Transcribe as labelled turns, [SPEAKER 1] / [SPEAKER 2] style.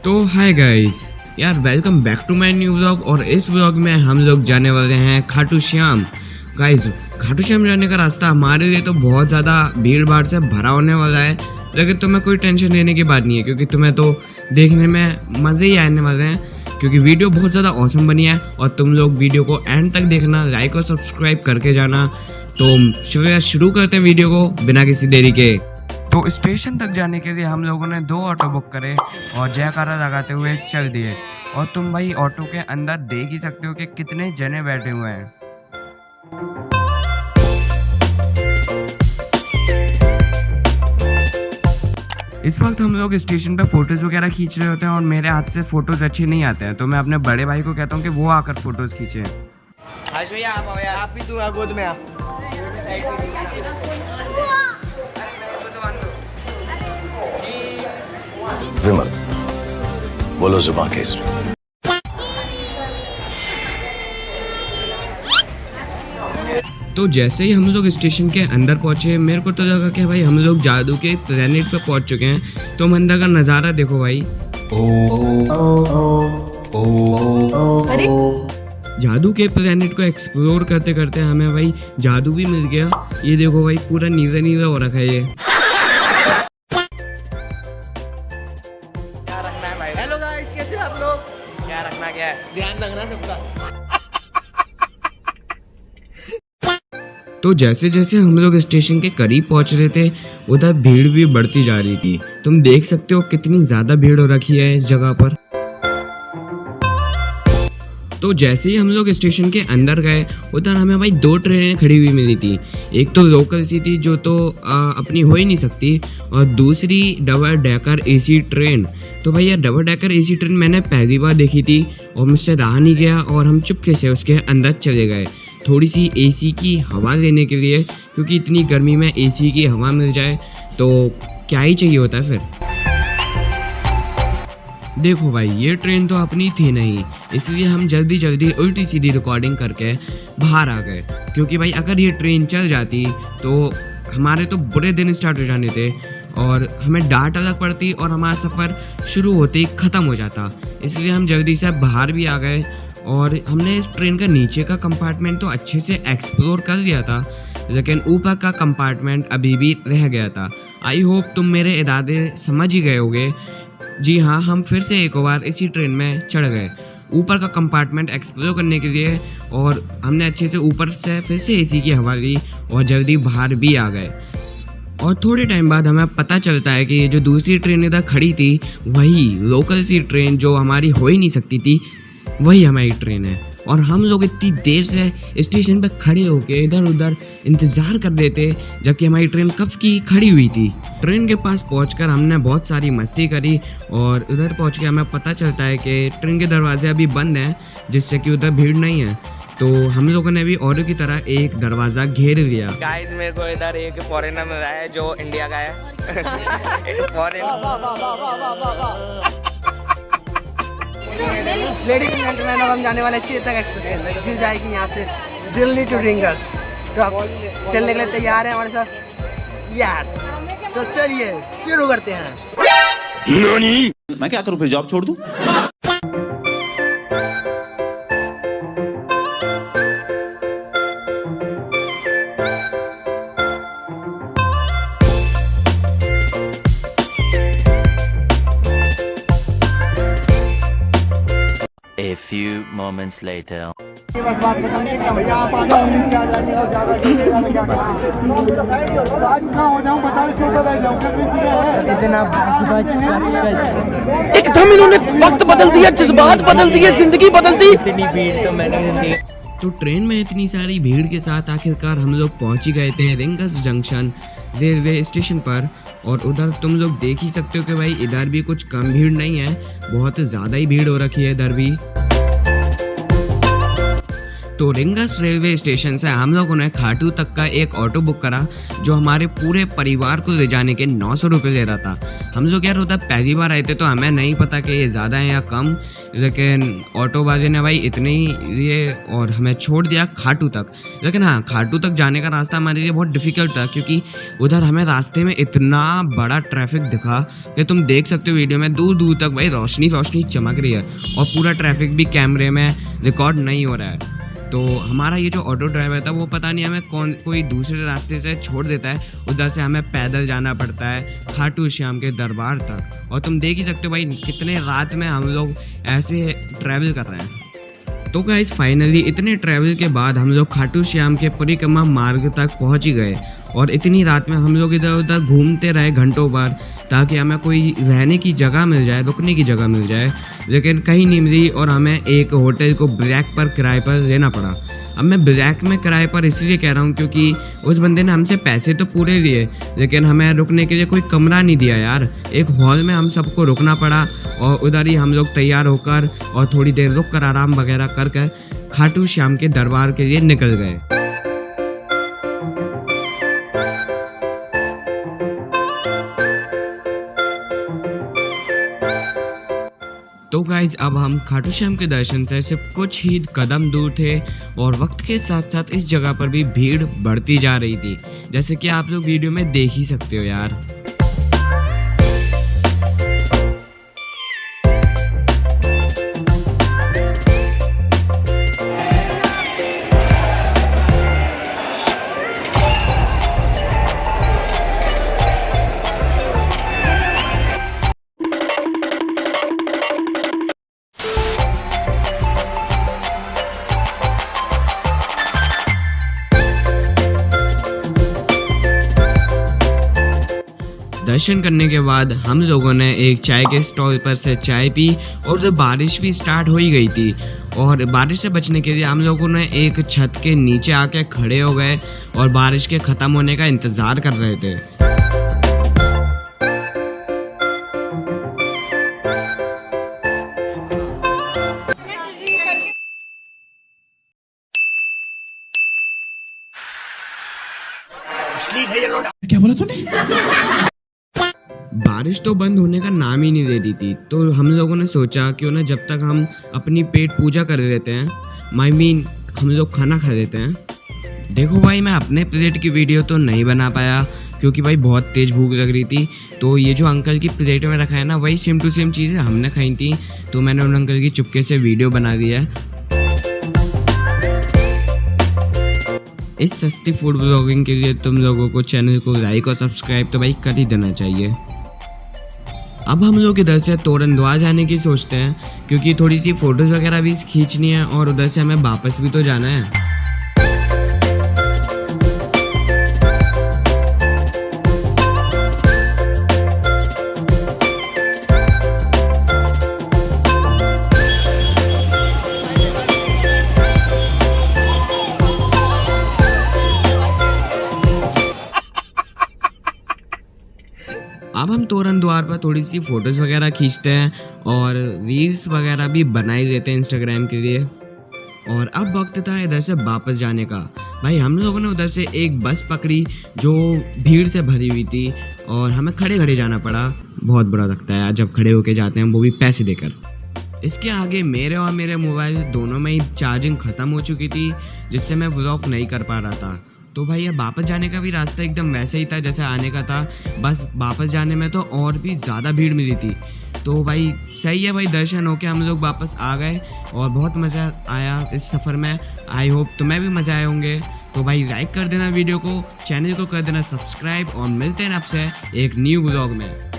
[SPEAKER 1] तो hi guys यार, welcome back to my new vlog. और इस व्लॉग में हम लोग जाने वाले हैं खाटू श्याम। गाइस, खाटू श्याम जाने का रास्ता हमारे लिए तो बहुत ज़्यादा भीड़ भाड़ से भरा होने वाला है, लेकिन तुम्हें कोई टेंशन लेने की बात नहीं है, क्योंकि तुम्हें तो देखने में मज़े ही आने वाले हैं, क्योंकि वीडियो बहुत ज़्यादा औसम बनी है। और तुम लोग वीडियो को एंड तक देखना, लाइक और सब्सक्राइब करके जाना। तो शुरू करते हैं वीडियो को बिना किसी देरी के। तो स्टेशन तक जाने के लिए हम लोगों ने 2 ऑटो बुक करे और जयकारा लगाते हुए चल दिए। और तुम भाई ऑटो के अंदर देख ही सकते हो कि कितने जने बैठे हुए हैं। इस वक्त हम लोग स्टेशन पे फोटोज वगैरह खींच रहे होते हैं और मेरे हाथ से फोटोज अच्छे नहीं आते हैं, तो मैं अपने बड़े भाई को कहता हूँ कि वो आकर फोटोज खींचे।
[SPEAKER 2] भैया आप आओ यार, आप भी तू गोद में आ।
[SPEAKER 3] विमल, बोलो जुबान केसरी।
[SPEAKER 1] तो जैसे ही हम लोग स्टेशन के अंदर पहुंचे, मेरे को तो लगा कि भाई हम लोग जादू के प्लेनेट पे पहुंच चुके हैं। तो अंदर का नज़ारा देखो भाई।
[SPEAKER 4] अरे
[SPEAKER 1] जादू के प्लेनेट को एक्सप्लोर करते करते हमें भाई जादू भी मिल गया। ये देखो भाई, पूरा नीला नीला हो रखा है ये।
[SPEAKER 2] क्या रखना है भाई? हेलो गाइस, कैसे आप लोग? क्या रखना क्या है? ध्यान रखना सबका।
[SPEAKER 1] तो जैसे जैसे हम लोग स्टेशन के करीब पहुंच रहे थे, उधर भीड़ भी बढ़ती जा रही थी। तुम देख सकते हो कितनी ज़्यादा भीड़ हो रखी है इस जगह पर। तो जैसे ही हम लोग स्टेशन के अंदर गए, उधर हमें भाई 2 ट्रेनें खड़ी हुई मिली थी। एक तो लोकल सी थी जो तो अपनी हो ही नहीं सकती, और दूसरी डबल डेकर एसी ट्रेन। तो भाई यार, डबल डेकर एसी ट्रेन मैंने पहली बार देखी थी और मुझसे रहा नहीं गया, और हम चुपके से उसके अंदर चले गए थोड़ी सी एसी की हवा लेने के लिए, क्योंकि इतनी गर्मी में एसी की हवा मिल जाए तो क्या ही चाहिए होता है फिर। देखो भाई, ये ट्रेन तो अपनी थी नहीं, इसलिए हम जल्दी जल्दी उल्टी सीधी रिकॉर्डिंग करके बाहर आ गए, क्योंकि भाई अगर ये ट्रेन चल जाती तो हमारे तो बुरे दिन स्टार्ट हो जाने थे और हमें डांट अलग पड़ती और हमारा सफ़र शुरू होते ही ख़त्म हो जाता। इसलिए हम जल्दी से बाहर भी आ गए और हमने इस ट्रेन का नीचे का कंपार्टमेंट तो अच्छे से एक्सप्लोर कर लिया था, लेकिन ऊपर का कंपार्टमेंट अभी भी रह गया था। आई होप तुम मेरे इरादे समझ ही गए होगे। जी हाँ, हम फिर से एक बार इसी ट्रेन में चढ़ गए ऊपर का कंपार्टमेंट एक्सप्लोर करने के लिए, और हमने अच्छे से ऊपर से फिर से एसी की हवा ली और जल्दी बाहर भी आ गए। और थोड़े टाइम बाद हमें पता चलता है कि ये जो दूसरी ट्रेन इधर खड़ी थी, वही लोकल सी ट्रेन जो हमारी हो ही नहीं सकती थी, वही हमारी ट्रेन है। और हम लोग इतनी देर से स्टेशन पे खड़े होके इधर उधर इंतज़ार कर रहे थे, जबकि हमारी ट्रेन कब की खड़ी हुई थी। ट्रेन के पास पहुंचकर हमने बहुत सारी मस्ती करी, और उधर पहुंच के हमें पता चलता है कि ट्रेन के दरवाजे अभी बंद हैं, जिससे कि उधर भीड़ नहीं है। तो हम लोगों ने भी औरों की तरह एक दरवाज़ा घेर लिया।
[SPEAKER 2] गाइस, मेरे को इधर एक फॉरेनर मिल रहा है जो इंडिया का है। एक लेडीज एंड जेंटलमैन, अब हम जाने वाले चेतक एक्सप्रेस के अंदर, जो जाएगी यहाँ से दिल्ली टू रिंगस। तो आप चलने के लिए तैयार हैं हमारे साथ? यस, तो चलिए शुरू करते हैं।
[SPEAKER 5] मैं क्या करूं फिर, जॉब छोड़ दूं?
[SPEAKER 6] A few moments later.
[SPEAKER 7] एकदम इन्होंने वक्त बदल दिया, जज्बात बदल दिए, जिंदगी बदल दी।
[SPEAKER 2] इतनी भीड़ तो मैंने जिंदगी।
[SPEAKER 1] तो ट्रेन में इतनी सारी भीड़ के साथ आखिरकार हम लोग पहुंच ही गए थे रिंगस जंक्शन रेलवे स्टेशन पर। और उधर तुम लोग देख ही सकते हो कि भाई इधर भी कुछ कम भीड़ नहीं है, बहुत ज़्यादा ही भीड़ हो रखी है इधर भी। तो रिंगस रेलवे स्टेशन से हम लोगों ने खाटू तक का एक ऑटो बुक करा जो हमारे पूरे परिवार को ले जाने के 900 रुपये ले रहा था। हम लोग यार उधर पहली बार आए थे तो हमें नहीं पता कि ये ज़्यादा है या कम, लेकिन ऑटो वाले ने भाई इतने ही लिए और हमें छोड़ दिया खाटू तक। लेकिन हाँ, खाटू तक जाने का रास्ता हमारे लिए बहुत डिफ़िकल्ट था क्योंकि उधर हमें रास्ते में इतना बड़ा ट्रैफिक दिखा कि तुम देख सकते हो वीडियो में दूर दूर तक भाई रोशनी चमक रही है और पूरा ट्रैफिक भी कैमरे में रिकॉर्ड नहीं हो रहा है। तो हमारा ये जो ऑटो ड्राइवर था वो पता नहीं हमें कोई दूसरे रास्ते से छोड़ देता है, उधर से हमें पैदल जाना पड़ता है खाटू श्याम के दरबार तक। और तुम देख ही सकते हो भाई कितने रात में हम लोग ऐसे ट्रैवल कर रहे हैं। तो गाइस फाइनली इतने ट्रैवल के बाद हम लोग खाटू श्याम के परिक्रमा मार्ग तक पहुंच ही गए और इतनी रात में हम लोग इधर उधर घूमते रहे घंटों भर ताकि हमें कोई रहने की जगह मिल जाए, रुकने की जगह मिल जाए, लेकिन कहीं नहीं मिली और हमें एक होटल को ब्लैक पर किराए पर लेना पड़ा। अब मैं ब्लैक में किराए पर इसलिए कह रहा हूँ क्योंकि उस बंदे ने हमसे पैसे तो पूरे लिए लेकिन हमें रुकने के लिए कोई कमरा नहीं दिया यार। एक हॉल में हम सबको रुकना पड़ा और उधर ही हम लोग तैयार होकर और थोड़ी देर रुक कर आराम वगैरह कर खाटू श्याम के दरबार के लिए निकल गए। तो गाइज अब हम खाटू श्याम के दर्शन से सिर्फ कुछ ही कदम दूर थे और वक्त के साथ साथ इस जगह पर भी भीड़ बढ़ती जा रही थी, जैसे कि आप लोग वीडियो में देख ही सकते हो यार। दर्शन करने के बाद हम लोगों ने एक चाय के स्टॉल पर से चाय पी और जब बारिश भी स्टार्ट हो ही गई थी और बारिश से बचने के लिए हम लोगों ने एक छत के नीचे आके खड़े हो गए और बारिश के ख़त्म होने का इंतज़ार कर रहे थे।
[SPEAKER 7] क्या बोला तूने?
[SPEAKER 1] बारिश तो बंद होने का नाम ही नहीं दे रही थी, तो हम लोगों ने सोचा क्यों ना जब तक हम अपनी पेट पूजा कर लेते हैं, हम लोग खाना खा लेते हैं। देखो भाई मैं अपने प्लेट की वीडियो तो नहीं बना पाया क्योंकि भाई बहुत तेज़ भूख लग रही थी। तो ये जो अंकल की प्लेट में रखा है ना वही सेम टू सेम चीज़ें हमने खाई थी, तो मैंने उन अंकल की चुपके से वीडियो बना दी है। इस सस्ती फूड ब्लॉगिंग के लिए तुम लोगों को चैनल को लाइक और सब्सक्राइब तो भाई कर ही देना चाहिए। अब हम लोग इधर से तोरण द्वार जाने की सोचते हैं क्योंकि थोड़ी सी फ़ोटोज़ वगैरह भी खींचनी है और उधर से हमें वापस भी तो जाना है। अब हम तोरण द्वार पर थोड़ी सी फ़ोटोज़ वगैरह खींचते हैं और रील्स वगैरह भी बनाई देते हैं इंस्टाग्राम के लिए। और अब वक्त था इधर से वापस जाने का। भाई हम लोगों ने उधर से एक बस पकड़ी जो भीड़ से भरी हुई थी और हमें खड़े खड़े जाना पड़ा। बहुत बुरा लगता है यार जब खड़े होके जाते हैं, वो भी पैसे देकर। इसके आगे मेरे और मेरे मोबाइल दोनों में ही चार्जिंग ख़त्म हो चुकी थी जिससे मैं व्लॉग नहीं कर पा रहा था। तो भाई अब वापस जाने का भी रास्ता एकदम वैसे ही था जैसे आने का था, बस वापस जाने में तो और भी ज़्यादा भीड़ मिली थी। तो भाई सही है भाई, दर्शन होके हम लोग वापस आ गए और बहुत मज़ा आया इस सफ़र में। आई होप तुम्हें भी मज़ा आए होंगे। तो भाई लाइक कर देना वीडियो को, चैनल को कर देना सब्सक्राइब और मिलते हैं आपसे एक न्यू व्लॉग में।